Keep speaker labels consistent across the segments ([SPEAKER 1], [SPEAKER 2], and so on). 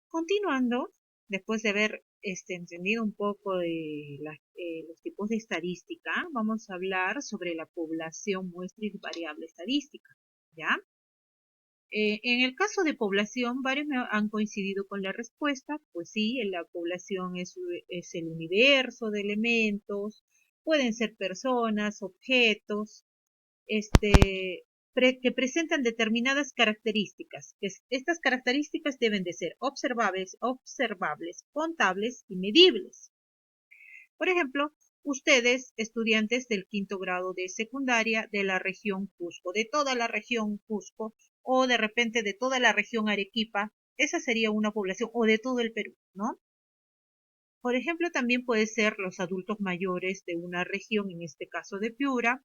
[SPEAKER 1] Continuando, después de haber entendido un poco de los tipos de estadística, vamos a hablar sobre la población muestra y variable estadística, ¿ya? En el caso de población, varios han coincidido con la respuesta, pues sí, la población es el universo de elementos, pueden ser personas, objetos, que presentan determinadas características. Estas características deben de ser observables, contables y medibles. Por ejemplo, ustedes, estudiantes del quinto grado de secundaria de la región Cusco, de toda la región Cusco, o de repente de toda la región Arequipa, esa sería una población, o de todo el Perú, ¿no? Por ejemplo, también puede ser los adultos mayores de una región, en este caso de Piura,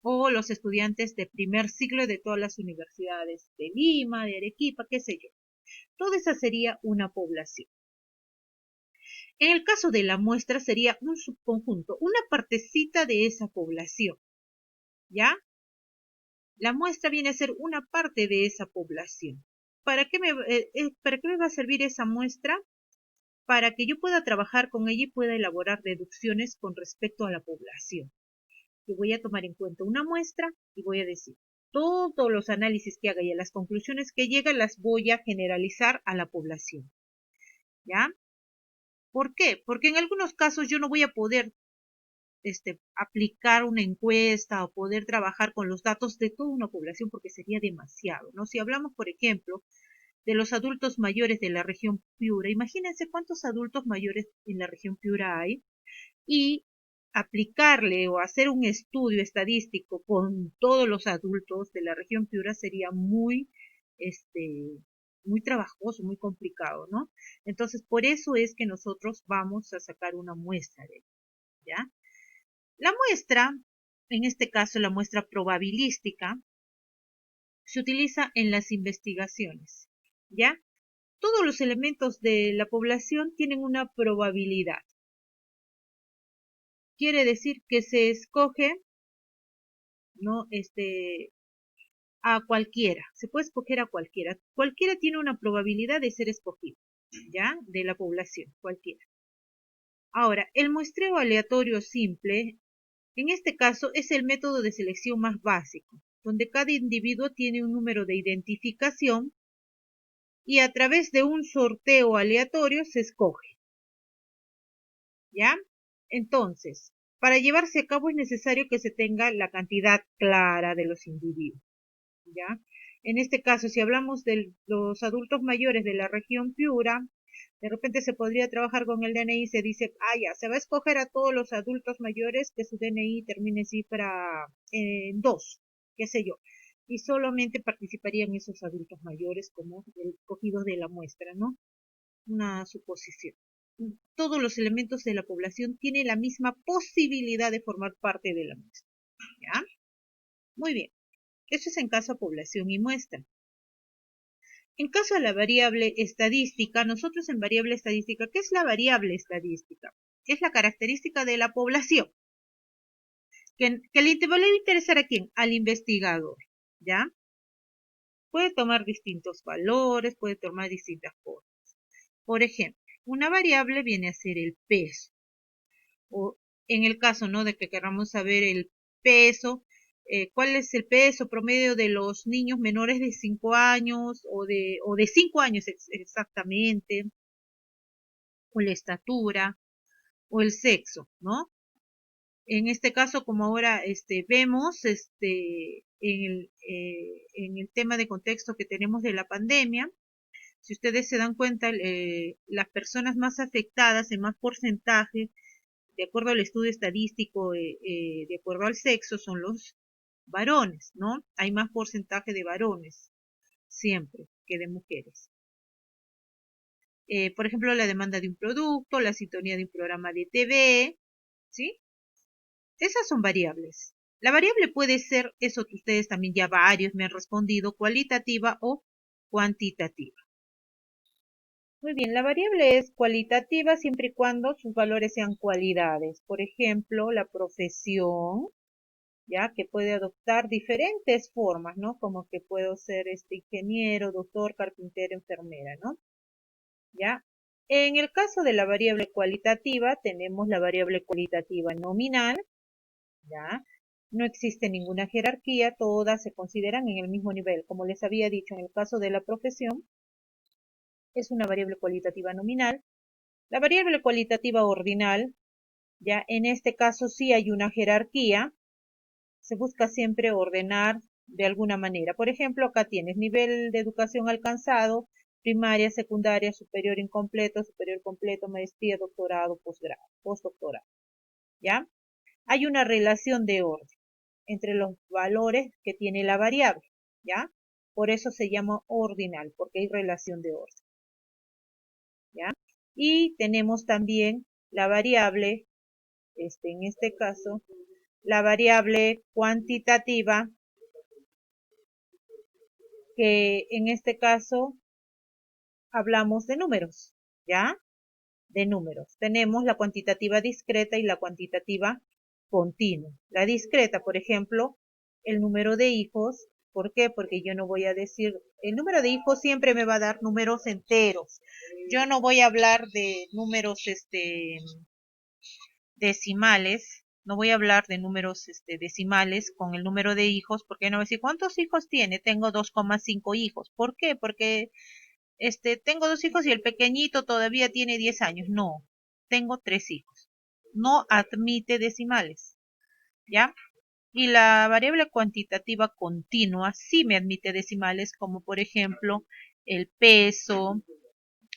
[SPEAKER 1] o los estudiantes de primer ciclo de todas las universidades de Lima, de Arequipa, qué sé yo. Toda esa sería una población. En el caso de la muestra sería un subconjunto, una partecita de esa población, ¿ya? La muestra viene a ser una parte de esa población. ¿Para qué me va a servir esa muestra? Para que yo pueda trabajar con ella y pueda elaborar deducciones con respecto a la población. Yo voy a tomar en cuenta una muestra y voy a decir, todos los análisis que haga y a las conclusiones que llega las voy a generalizar a la población, ¿ya? ¿Por qué? Porque en algunos casos yo no voy a poder aplicar una encuesta o poder trabajar con los datos de toda una población porque sería demasiado, ¿no? Si hablamos, por ejemplo, de los adultos mayores de la región Piura, imagínense cuántos adultos mayores en la región Piura hay y aplicarle o hacer un estudio estadístico con todos los adultos de la región Piura sería muy trabajoso, muy complicado, ¿no? Entonces, por eso es que nosotros vamos a sacar una muestra de ello, ¿ya? La muestra, en este caso la muestra probabilística, se utiliza en las investigaciones, ¿ya? Todos los elementos de la población tienen una probabilidad. Quiere decir que se escoge, ¿no? A cualquiera, se puede escoger a cualquiera. Cualquiera tiene una probabilidad de ser escogido, ¿ya? De la población, cualquiera. Ahora, el muestreo aleatorio simple, en este caso, es el método de selección más básico, donde cada individuo tiene un número de identificación y a través de un sorteo aleatorio se escoge, ¿ya? Entonces, para llevarse a cabo es necesario que se tenga la cantidad clara de los individuos, ¿ya? En este caso, si hablamos de los adultos mayores de la región Piura, de repente se podría trabajar con el DNI, se dice, ya, se va a escoger a todos los adultos mayores que su DNI termine en cifra 2, qué sé yo, y solamente participarían esos adultos mayores como escogidos de la muestra, ¿no? Una suposición. Todos los elementos de la población tienen la misma posibilidad de formar parte de la muestra, ¿ya? Muy bien. Eso es en caso a población y muestra. En caso de la variable estadística, nosotros en variable estadística, ¿qué es la variable estadística? Es la característica de la población, que le va a interesar a quién, al investigador, ¿ya? Puede tomar distintos valores, puede tomar distintas formas. Por ejemplo, una variable viene a ser el peso, o en el caso, ¿no?, de que queramos saber el peso, cuál es el peso promedio de los niños menores de 5 años o de 5 años exactamente, o la estatura o el sexo, ¿no? En este caso, como ahora vemos en el tema de contexto que tenemos de la pandemia, si ustedes se dan cuenta, las personas más afectadas en más porcentaje, de acuerdo al estudio estadístico, de acuerdo al sexo, son los varones, ¿no? Hay más porcentaje de varones siempre que de mujeres. Por ejemplo, la demanda de un producto, la sintonía de un programa de TV, ¿sí? Esas son variables. La variable puede ser, eso que ustedes también ya varios me han respondido, cualitativa o cuantitativa. Muy bien, la variable es cualitativa siempre y cuando sus valores sean cualidades. Por ejemplo, la profesión, ya que puede adoptar diferentes formas, ¿no? Como que puedo ser ingeniero, doctor, carpintero, enfermera, ¿no? ¿ya? En el caso de la variable cualitativa, tenemos la variable cualitativa nominal, ¿ya? No existe ninguna jerarquía, todas se consideran en el mismo nivel. Como les había dicho, en el caso de la profesión, es una variable cualitativa nominal. La variable cualitativa ordinal, ya en este caso sí hay una jerarquía, se busca siempre ordenar de alguna manera. Por ejemplo, acá tienes nivel de educación alcanzado, primaria, secundaria, superior incompleto, superior completo, maestría, doctorado, posgrado, postdoctorado, ¿ya? Hay una relación de orden entre los valores que tiene la variable, ¿ya? Por eso se llama ordinal, porque hay relación de orden, ¿ya? Y tenemos también la variable, en este caso, la variable cuantitativa, que en este caso hablamos de números, ¿ya? De números. Tenemos la cuantitativa discreta y la cuantitativa continua. La discreta, por ejemplo, el número de hijos. ¿Por qué? Porque yo no voy a decir, el número de hijos siempre me va a dar números enteros. Yo no voy a hablar de números decimales, no voy a hablar de números decimales con el número de hijos, porque no voy a decir, ¿cuántos hijos tiene? Tengo 2,5 hijos. ¿Por qué? Porque tengo 2 hijos y el pequeñito todavía tiene 10 años. No, tengo 3 hijos. No admite decimales, ¿ya? Y la variable cuantitativa continua sí me admite decimales, como por ejemplo el peso,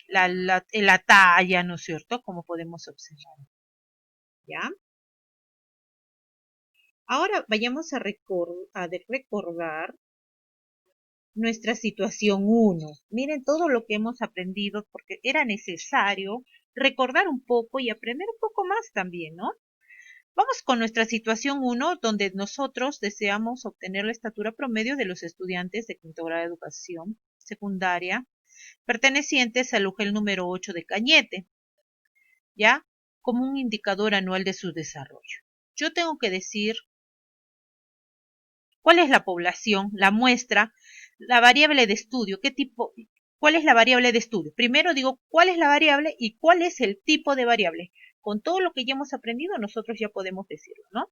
[SPEAKER 1] la talla, ¿no es cierto? Como podemos observar, ¿ya? Ahora vayamos a recordar nuestra situación 1. Miren todo lo que hemos aprendido porque era necesario recordar un poco y aprender un poco más también, ¿no? Vamos con nuestra situación 1, donde nosotros deseamos obtener la estatura promedio de los estudiantes de quinto grado de educación secundaria pertenecientes al UGEL número 8 de Cañete, ¿ya? Como un indicador anual de su desarrollo. Yo tengo que decir cuál es la población, la muestra, la variable de estudio, cuál es la variable de estudio. Primero digo cuál es la variable y cuál es el tipo de variable. Con todo lo que ya hemos aprendido, nosotros ya podemos decirlo, ¿no?